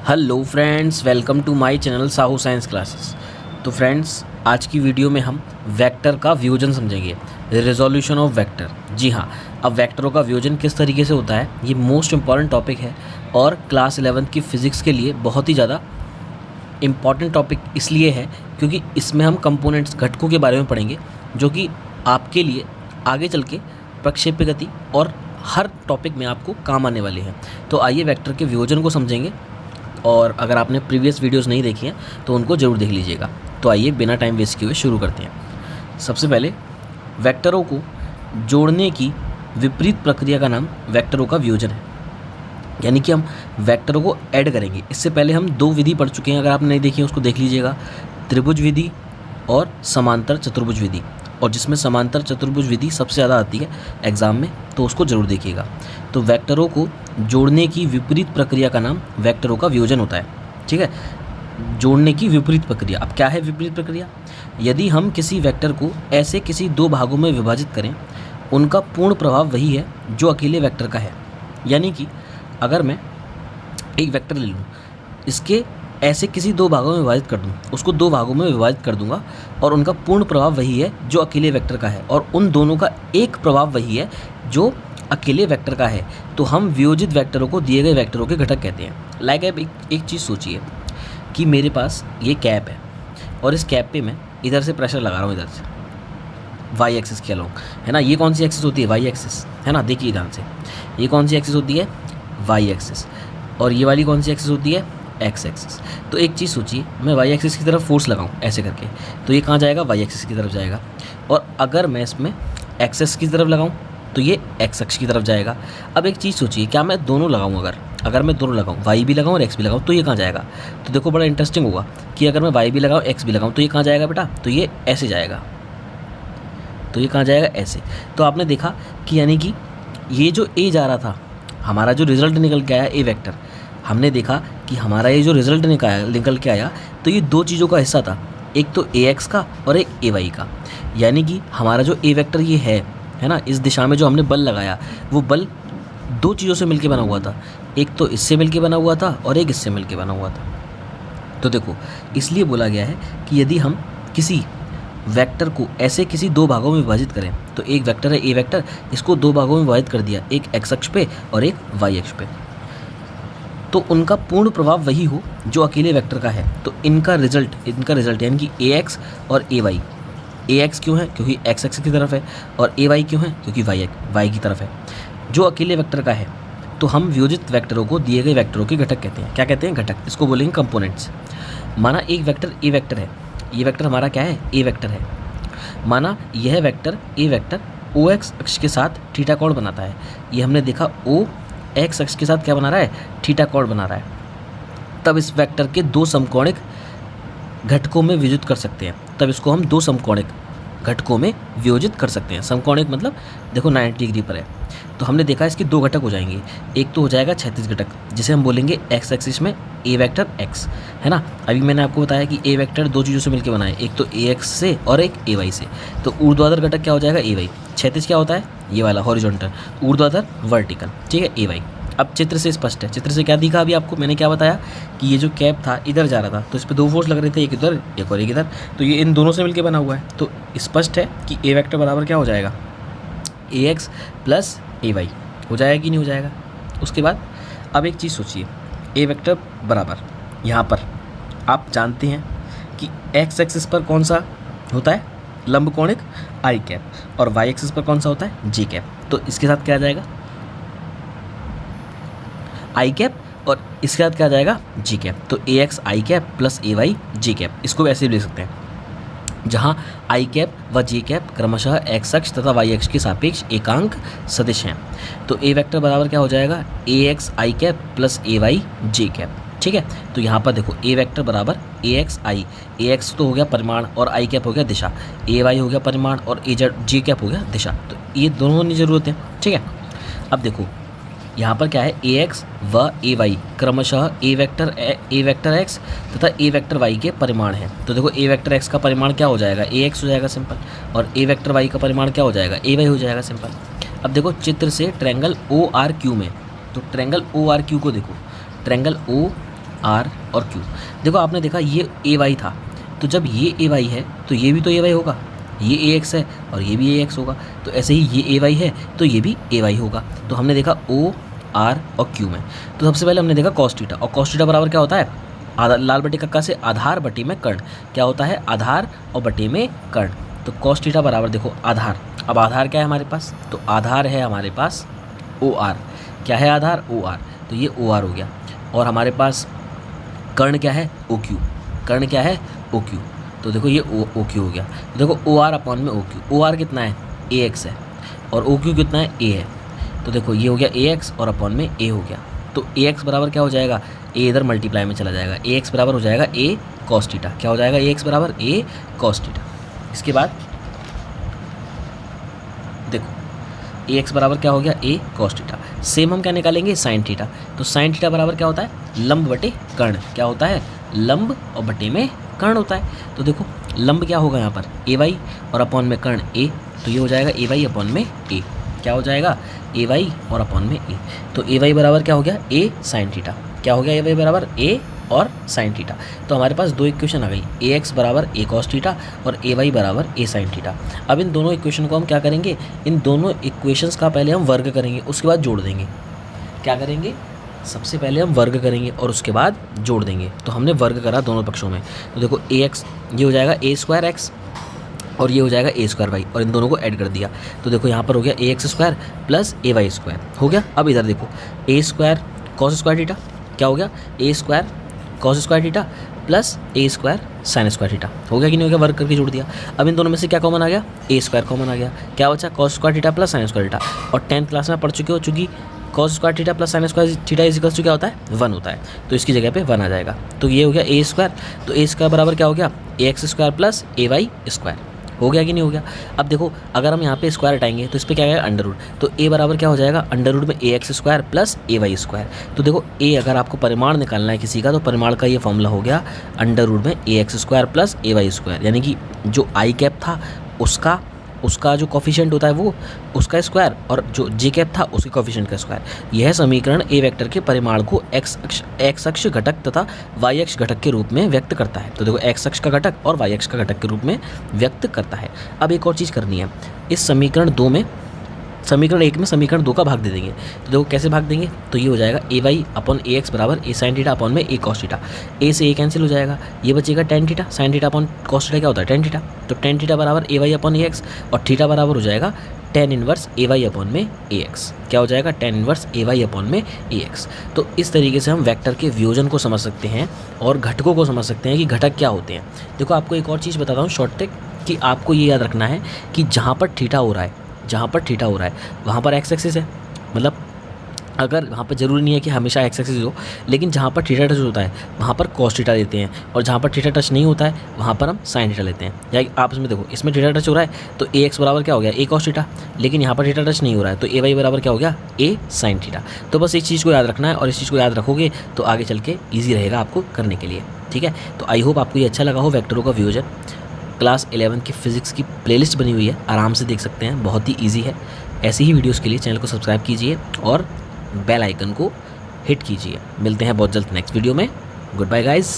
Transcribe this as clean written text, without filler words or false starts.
Hello friends, welcome to my channel Sahu science classes. तो friends, आज की वीडियो में हम वेक्टर का वियोजन समझेंगे, रिजोल्यूशन ऑफ वेक्टर। जी हाँ, अब वेक्टरों का वियोजन किस तरीके से होता है, ये मोस्ट इम्पॉर्टेंट टॉपिक है और क्लास 11 की फ़िज़िक्स के लिए बहुत ही ज़्यादा इम्पॉर्टेंट टॉपिक इसलिए है क्योंकि इसमें हम कंपोनेंट्स, घटकों के बारे में पढ़ेंगे जो कि आपके लिए आगे चल के प्रक्षेप्य गति और हर टॉपिक में आपको काम आने वाले हैं। तो आइए वेक्टर के वियोजन को समझेंगे, और अगर आपने प्रीवियस वीडियोस नहीं देखी हैं तो उनको ज़रूर देख लीजिएगा। तो आइए बिना टाइम वेस्ट किए हुए शुरू करते हैं। सबसे पहले वेक्टरों को जोड़ने की विपरीत प्रक्रिया का नाम वेक्टरों का वियोजन है, यानी कि हम वेक्टरों को ऐड करेंगे। इससे पहले हम दो विधि पढ़ चुके हैं, अगर आपने नहीं देखी है उसको देख लीजिएगा, त्रिभुज विधि और समांतर चतुर्भुज विधि। और जिसमें समांतर चतुर्भुज विधि सबसे ज़्यादा आती है एग्ज़ाम में, तो उसको ज़रूर देखिएगा। तो वेक्टरों को जोड़ने की विपरीत प्रक्रिया का नाम वेक्टरों का वियोजन होता है। ठीक है, जोड़ने की विपरीत प्रक्रिया। अब क्या है विपरीत प्रक्रिया? यदि हम किसी वेक्टर को ऐसे किसी दो भागों में विभाजित करें, उनका पूर्ण प्रभाव वही है जो अकेले वेक्टर का है। यानी कि अगर मैं एक वेक्टर ले लूँ, इसके ऐसे किसी दो भागों में विभाजित कर दूँ, उसको दो भागों में विभाजित कर दूंगा और उनका पूर्ण प्रभाव वही है जो अकेले वेक्टर का है, और उन दोनों का एक प्रभाव वही है जो अकेले वेक्टर का है, तो हम वियोजित वेक्टरों को दिए गए वेक्टरों के घटक कहते हैं। लाइक एक चीज़ सोचिए कि मेरे पास ये कैप है और इस कैप पे मैं इधर से प्रेशर लगा रहा हूँ, इधर से वाई एक्सिस के अलोंग, है ना। ये कौन सी एक्सिस होती है? वाई एक्सिस, है ना। देखिए ध्यान से, ये कौन सी एक्सिस होती है? Y axis. और ये वाली कौन सी एक्सिस होती है? X axis. तो एक चीज़ सोचिए, मैं वाई एक्सिस की तरफ फोर्स लगाऊं ऐसे करके, तो ये कहाँ जाएगा? वाई एक्सिस की तरफ जाएगा। और अगर मैं इसमें एक्सेस की तरफ लगाऊं तो ये एक्स अक्ष की तरफ जाएगा। अब एक चीज़ सोचिए, क्या मैं दोनों लगाऊं? अगर मैं दोनों लगाऊं, वाई भी लगाऊं और एक्स भी लगाऊं, तो ये कहाँ जाएगा? तो देखो बड़ा इंटरेस्टिंग होगा कि अगर मैं वाई भी लगाऊं एक्स भी लगाऊं, तो ये कहाँ जाएगा बेटा? तो ये ऐसे जाएगा। तो ये कहाँ जाएगा? ऐसे। तो आपने देखा कि यानी कि ये जो ए जा रहा था, हमारा जो रिजल्ट निकल के आया ए वेक्टर, हमने देखा कि हमारा ये जो रिजल्ट निकल के आया, तो ये दो चीज़ों का हिस्सा था, एक तो ए एक्स का और एक ए वाई का। यानी कि हमारा जो ए वेक्टर ये है ना, इस दिशा में जो हमने बल लगाया, वो बल दो चीज़ों से मिलके बना हुआ था, एक तो इससे मिलके बना हुआ था और एक इससे मिलके बना हुआ था। तो देखो, इसलिए बोला गया है कि यदि हम किसी वेक्टर को ऐसे किसी दो भागों में विभाजित करें, तो एक वेक्टर है ए वेक्टर, इसको दो भागों में विभाजित कर दिया, एक एक्स अक्ष पे और एक वाई अक्ष पे, तो उनका पूर्ण प्रभाव वही हो जो अकेले वेक्टर का है। तो इनका रिजल्ट यानी कि ए एक्स और ए वाई। ए एक्स क्यों है? क्योंकि एक्स एक्स की तरफ है, और ए वाई क्यों है? क्योंकि वाई की तरफ है, जो अकेले वेक्टर का है। तो हम वियोजित वेक्टरों को दिए गए वेक्टरों के घटक कहते हैं। क्या कहते हैं? घटक। इसको बोलेंगे कंपोनेंट्स। माना एक वेक्टर ए वेक्टर है, ये वेक्टर हमारा क्या है? ए वेक्टर है। माना यह vector A vector O X अक्ष के साथ थीटा कोण बनाता है। ये हमने देखा, ओ एक्स अक्ष के साथ क्या बना रहा है? थीटा कोण बना रहा है। तब इस वेक्टर के दो समकोणिक घटकों में वियोजित कर सकते हैं। तब इसको हम दो समकोणिक घटकों में वियोजित कर सकते हैं। समकोणिक मतलब देखो 90 डिग्री पर है, तो हमने देखा इसके दो घटक हो जाएंगे। एक तो हो जाएगा क्षैतिज घटक, जिसे हम बोलेंगे एक्स एक्सिस में ए वेक्टर एक्स, है ना। अभी मैंने आपको बताया कि ए वेक्टर दो चीज़ों से मिलकर बना है, एक तो ए एक्स से और एक ए वाई से। तो ऊर्ध्वाधर घटक क्या हो जाएगा? ए वाई। क्षैतिज क्या होता है? ये वाला हॉरिजॉन्टल। ऊर्ध्वाधर वर्टिकल। ठीक है, ए वाई। अब चित्र से स्पष्ट है। चित्र से क्या दिखा? अभी आपको मैंने क्या बताया कि ये जो कैप था इधर जा रहा था, तो इस पर दो फोर्स लग रहे थे, एक इधर एक और एक इधर, तो ये इन दोनों से मिलकर बना हुआ है। तो स्पष्ट है कि ए वेक्टर बराबर क्या हो जाएगा? ए एक्स प्लस ए वाई हो जाएगा कि नहीं हो जाएगा? उसके बाद अब एक चीज़ सोचिए, ए वेक्टर बराबर यहाँ पर आप जानते हैं कि एक्स एक्सिस पर कौन सा होता है? लंबकोणिक आई कैप, और वाई एक्सिस पर कौन सा होता है? जी कैप। तो इसके साथ क्या आ जाएगा? आई कैप, और इसके साथ क्या आ जाएगा? जी कैप। तो ए x I cap plus A Y ji cap, इसको वैसे भी लिख सकते हैं, जहाँ आई कैप व जे कैप क्रमशः एक्स अक्ष तथा वाई अक्ष के सापेक्ष एकांक सदिश हैं। तो ए वेक्टर बराबर क्या हो जाएगा? ए x I cap plus A Y J cap. ठीक है, तो यहाँ पर देखो ए वेक्टर बराबर ए एक्स आई, ए एक्स तो हो गया परिमाण और आई कैप हो गया दिशा, ए वाई हो गया परिमाण और ए जे कैप हो गया दिशा। तो ये दोनों होनी ज़रूरत है। ठीक है, अब देखो यहाँ पर क्या है? ए एक्स व ए वाई क्रमशः ए वेक्टर एक्स तथा ए वेक्टर वाई के परिमाण हैं। तो देखो ए वेक्टर एक्स का परिमाण क्या हो जाएगा? ए एक्स हो जाएगा सिंपल, और ए वेक्टर वाई का परिमाण क्या हो जाएगा? ए वाई हो जाएगा सिंपल। अब देखो चित्र से ट्रायंगल ओ आर क्यू में, तो ट्रायंगल ओ आर क्यू को देखो, ट्रायंगल ओ आर और क्यू। देखो आपने देखा ये ए वाई था, तो जब ये ए वाई है तो ये भी तो ए वाई होगा, ये ए एक्स है और ये भी ए एक्स होगा, तो ऐसे ही ये ए वाई है तो ये भी ए वाई होगा। तो हमने देखा ओ आर और क्यू में। तो सबसे पहले हमने देखा कॉस थीटा, और कॉस थीटा बराबर क्या होता है, आधार लाल बटे कक्का से आधार बटे में कर्ण, क्या होता है आधार और बटे में कर्ण। तो कॉस थीटा बराबर देखो आधार, अब आधार क्या है हमारे पास, तो आधार है हमारे पास ओ आर, क्या है आधार ओ आर, तो ये ओ आर हो गया। और हमारे पास कर्ण क्या है ओ क्यू, कर्ण क्या है ओ क्यू, तो देखो ये ओ क्यू हो गया। तो देखो ओ आर अपॉन में ओ क्यू, ओ आर कितना है ए एक्स है और ओ क्यू कितना है ए है, तो देखो ये हो गया ए एक्स और अपॉन में ए हो गया। तो ए एक्स बराबर क्या हो जाएगा, ए इधर मल्टीप्लाई में चला जाएगा, ए एक्स बराबर हो जाएगा ए कॉस थीटा, क्या हो जाएगा ए एक्स बराबर ए कॉस थीटा। इसके बाद देखो ए एक्स बराबर क्या हो गया ए कॉस थीटा। सेम हम क्या निकालेंगे साइन थीटा, तो साइन थीटा बराबर क्या होता है लंब बटे कर्ण, क्या होता है लंब और बटे में कर्ण होता है। तो देखो लंब क्या होगा यहाँ पर ए वाई और अपॉन में कर्ण ए, तो ये हो जाएगा ए वाई अपॉन में ए, क्या हो जाएगा ए वाई और अपॉन में ए। तो ए वाई बराबर क्या हो गया ए साइन थीटा, क्या हो गया ए वाई बराबर ए और साइन थीटा। तो हमारे पास दो इक्वेशन आ गई, ए एक्स बराबर ए कॉस थीटा और ए वाई बराबर ए साइन थीटा। अब इन दोनों इक्वेशन को हम क्या करेंगे, इन दोनों इक्वेशंस का पहले हम वर्ग करेंगे, उसके बाद जोड़ देंगे। क्या करेंगे, सबसे पहले हम वर्ग करेंगे और उसके बाद जोड़ देंगे। तो हमने वर्ग करा दोनों पक्षों में, तो देखो ए एक्स ये हो जाएगा ए स्क्वायर एक्स और ये हो जाएगा ए स्क्वायर वाई, और इन दोनों को ऐड कर दिया। तो देखो यहाँ पर हो गया A X square plus A Y square हो गया। अब इधर देखो A square cos square theta, क्या हो गया A square cos square theta plus A square sine square theta, हो गया कि नहीं हो गया, वर्ग करके जोड़ दिया। अब इन दोनों में से क्या कॉमन आ गया, ए स्क्वायर कॉमन आ गया, क्या बचा cos square theta plus sine square theta. और 10th क्लास में पढ़ चुके हो, चूँकि cos square theta plus sine square theta is equals to क्या होता है 1 होता है, तो इसकी जगह पे 1 आ जाएगा। तो ये हो गया ए स्क्वायर, तो ए स्क्वायर बराबर क्या हो गया A X square plus A Y square, हो गया कि नहीं हो गया। अब देखो अगर हम यहाँ पे स्क्वायर हटाएंगे तो इस पर क्या आएगा अंडर रूट, तो ए बराबर क्या हो जाएगा अंडर रूट में ए X square plus A Y square. तो देखो ए अगर आपको परिमाण निकालना है किसी का, तो परिमाण का ये फॉर्मूला हो गया अंडर रूट में ए X square plus A Y square, यानी कि जो आई कैप था उसका जो कोफिशिएंट होता है वो उसका स्क्वायर, और जो जे कैप था उसके कोफिशिएंट का स्क्वायर। यह समीकरण ए वेक्टर के परिमाण को एक्स अक्ष घटक तथा वाई अक्ष घटक के रूप में व्यक्त करता है। तो देखो एक्स अक्ष का घटक और वाई अक्ष का घटक के रूप में व्यक्त करता है। अब एक और चीज़ करनी है, इस समीकरण 1 में समीकरण 2 का भाग दे देंगे। तो देखो कैसे भाग देंगे, तो ये हो जाएगा ए वाई अपॉन ए एक्स बराबर ए साइन थीटा अपॉन में ए कॉस थीटा, ए से ए कैंसिल हो जाएगा, ये बचेगा tan theta, sine theta upon cos theta क्या होता है टेन थीटा, तो टेन थीटा बराबर ए वाई अपॉन ए एक्स और थीटा बराबर हो जाएगा टेन इनवर्स ए वाई अपॉन में ए एक्स, क्या हो जाएगा टेन इनवर्स ए वाई अपॉन में ए एक्स। तो इस तरीके से हम वेक्टर के वियोजन को समझ सकते हैं और घटकों को समझ सकते हैं कि घटक क्या होते हैं। देखो आपको एक और चीज़ बताता हूँ शॉर्ट ट्रिक, कि आपको ये याद रखना है कि जहाँ पर थीटा हो रहा है वहाँ पर एक्स एक्सिस है, मतलब अगर वहाँ पर ज़रूरी नहीं है कि हमेशा एक्स एक्सिस हो, लेकिन जहाँ पर थीटा टच होता है वहाँ पर कॉस थीटा लेते हैं, और जहाँ पर थीटा टच नहीं होता है वहाँ पर हम साइन थीटा लेते हैं। या आप इसमें देखो, इसमें थीटा टच हो रहा है तो ए एक्स बराबर क्या हो गया ए कॉस थीटा, लेकिन यहाँ पर थीटा टच नहीं हो रहा है तो ए वाई बराबर क्या हो गया ए साइन थीटा। तो बस इस चीज़ को याद रखना है, और इस चीज़ को याद रखोगे तो आगे चल के ईजी रहेगा आपको करने के लिए, ठीक है। तो आई होप आपको ये अच्छा लगा हो वेक्टरों का वियोजन। क्लास 11 की फिजिक्स की प्लेलिस्ट बनी हुई है, आराम से देख सकते हैं, बहुत ही ईजी है। ऐसी ही वीडियोज़ के लिए चैनल को सब्सक्राइब कीजिए और बेल आइकन को हिट कीजिए। मिलते हैं बहुत जल्द नेक्स्ट वीडियो में। Good bye guys.